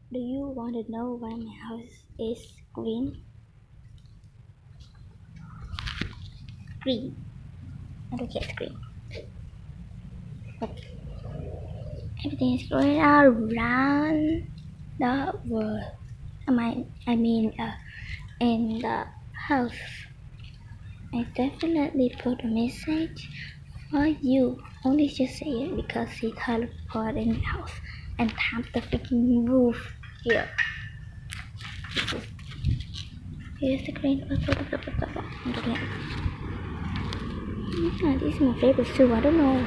Do you want to know why my house is green? Green. I don't get green. But everything is green around the world. In the house. I definitely put a message for you. Only just say it because he teleported in the house and tapped the freaking roof here. Here's the green. I'm looking at. Yeah, this is my favorite too. I don't know.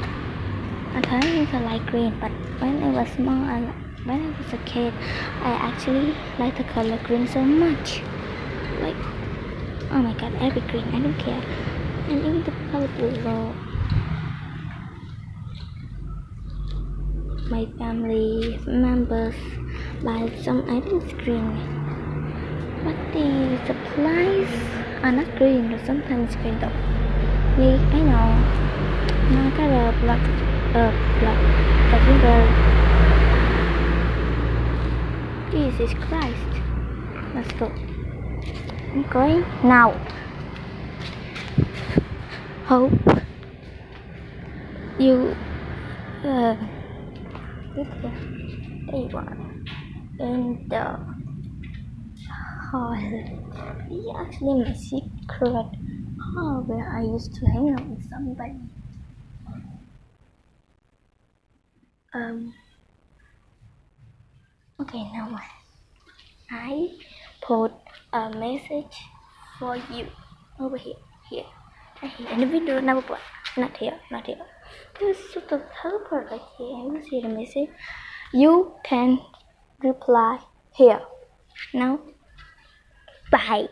I think I like green, but when I was small, when I was a kid, I actually liked the color green so much. Like, oh my god, every green, I don't care. And even the colorful wall. My family members like some items green, but the supplies are not green, but sometimes green though. Yeah, I know. Now I gotta block the river. Jesus Christ. Let's go. I'm going now. Hope you there you are in the hall. This is actually my secret hall where I used to hang out with somebody. Okay, now I put a message for you over here, right here in the video number one. Not here. There's sort of helper right here. You see the message. You can reply here. Now, bye.